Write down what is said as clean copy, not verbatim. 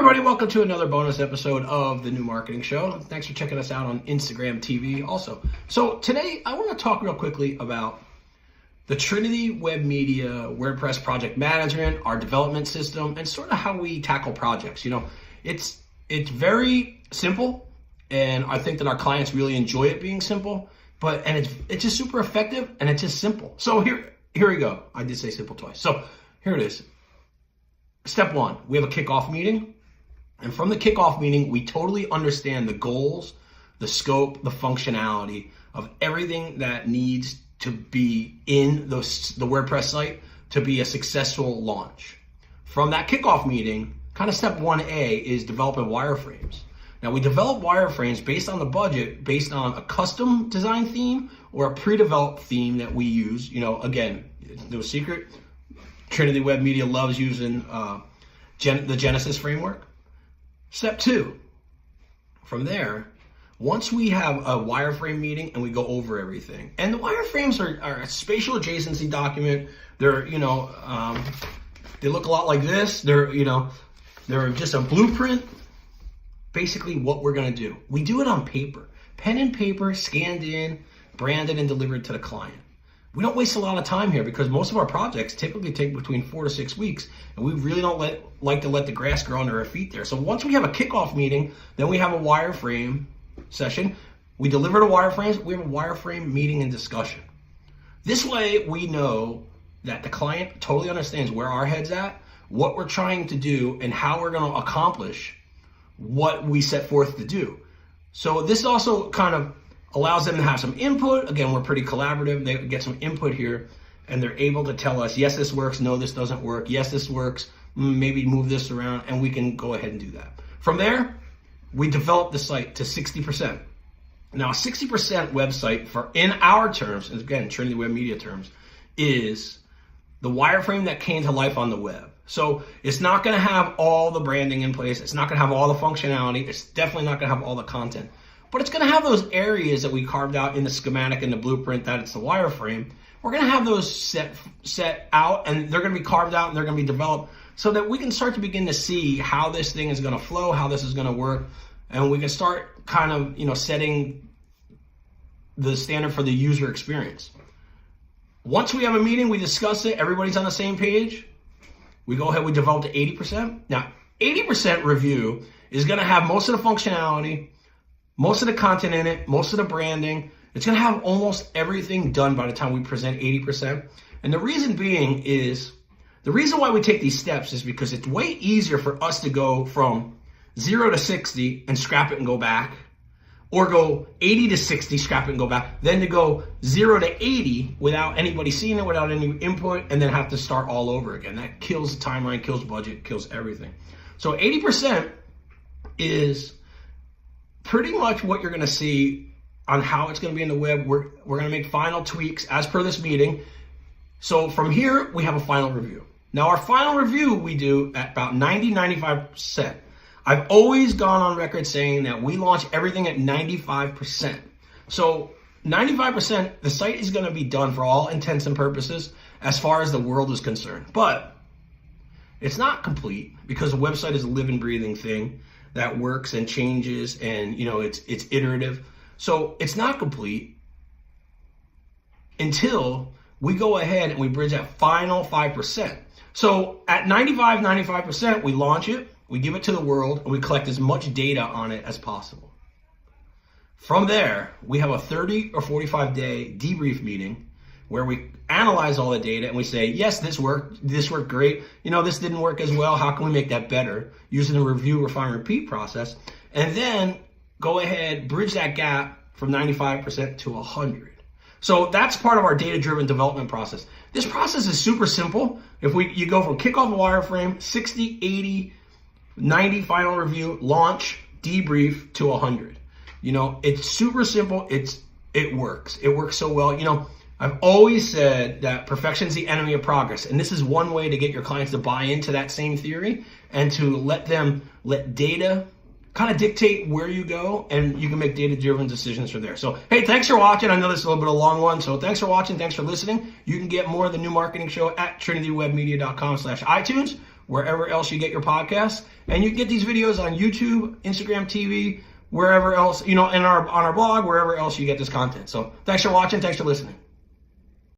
everybody, welcome to another bonus episode of the New Marketing Show. Thanks for checking us out on Instagram TV also. So today I want to talk real quickly about the Trinity Web Media WordPress project management, our development system, and sort of how we tackle projects. You know, it's very simple, and I think that our clients really enjoy it being simple, and it's just super effective, and it's just simple. So here we go. I did say simple twice. So here it is. Step one, we have a kickoff meeting. And from the kickoff meeting, we totally understand the goals, the scope, the functionality of everything that needs to be in the WordPress site to be a successful launch. From that kickoff meeting, kind of step 1A is developing wireframes. Now we develop wireframes based on the budget, based on a custom design theme or a pre-developed theme that we use. You know, again, it's no secret, Trinity Web Media loves using the Genesis framework. Step two, from there, once we have a wireframe meeting and we go over everything, and the wireframes are a spatial adjacency document. They're, they look a lot like this. They're just a blueprint, basically what we're gonna do. We do it on paper, pen and paper, scanned in, branded and delivered to the client. We don't waste a lot of time here because most of our projects typically take between 4 to 6 weeks, and we really don't like to let the grass grow under our feet there. So once we have a kickoff meeting, then we have a wireframe session. We deliver the wireframes, we have a wireframe meeting and discussion. This way we know that the client totally understands where our head's at, what we're trying to do, and how we're gonna accomplish what we set forth to do. So this also kind of allows them to have some input. Again, we're pretty collaborative. They get some input here, and they're able to tell us, yes, this works, no, this doesn't work, yes, this works, maybe move this around, and we can go ahead and do that. From there, we develop the site to 60%. Now, a 60% website, in our terms, and again, Trinity Web Media terms, is the wireframe that came to life on the web. So it's not gonna have all the branding in place, it's not gonna have all the functionality, it's definitely not gonna have all the content. But it's gonna have those areas that we carved out in the schematic and the blueprint that it's the wireframe. We're gonna have those set out, and they're gonna be carved out and they're gonna be developed so that we can start to begin to see how this thing is gonna flow, how this is gonna work, and we can start kind of, setting the standard for the user experience. Once we have a meeting, we discuss it, everybody's on the same page, we go ahead, we develop to 80%. Now, 80% review is gonna have most of the functionality, most of the content in it, most of the branding. It's gonna have almost everything done by the time we present 80%. And the reason being is, the reason why we take these steps is because it's way easier for us to go from 0 to 60 and scrap it and go back, or go 80 to 60, scrap it and go back, than to go 0 to 80 without anybody seeing it, without any input, and then have to start all over again. That kills the timeline, kills budget, kills everything. So 80% is pretty much what you're gonna see on how it's gonna be in the web. We're gonna make final tweaks as per this meeting. So from here, we have a final review. Now our final review we do at about 95%. I've always gone on record saying that we launch everything at 95%. So 95%, the site is gonna be done for all intents and purposes as far as the world is concerned. But it's not complete because the website is a living, breathing thing that works and changes, and it's iterative. So it's not complete until we go ahead and we bridge that final 5%. So at 95%, we launch it, we give it to the world, and we collect as much data on it as possible. From there, we have a 30 or 45-day debrief meeting where we analyze all the data and we say, yes, this worked great. This didn't work as well. How can we make that better? Using the review, refine, repeat process. And then go ahead, bridge that gap from 95% to 100. So that's part of our data-driven development process. This process is super simple. You go from kickoff wireframe, 60, 80, 90 final review, launch, debrief to 100. It's super simple. It works. It works so well. I've always said that perfection is the enemy of progress, and this is one way to get your clients to buy into that same theory and to let data kind of dictate where you go, and you can make data-driven decisions from there. So, hey, thanks for watching. I know this is a little bit of a long one, so thanks for watching. Thanks for listening. You can get more of the New Marketing Show at trinitywebmedia.com/iTunes, wherever else you get your podcasts. And you get these videos on YouTube, Instagram TV, wherever else, on our blog, wherever else you get this content. So thanks for watching. Thanks for listening.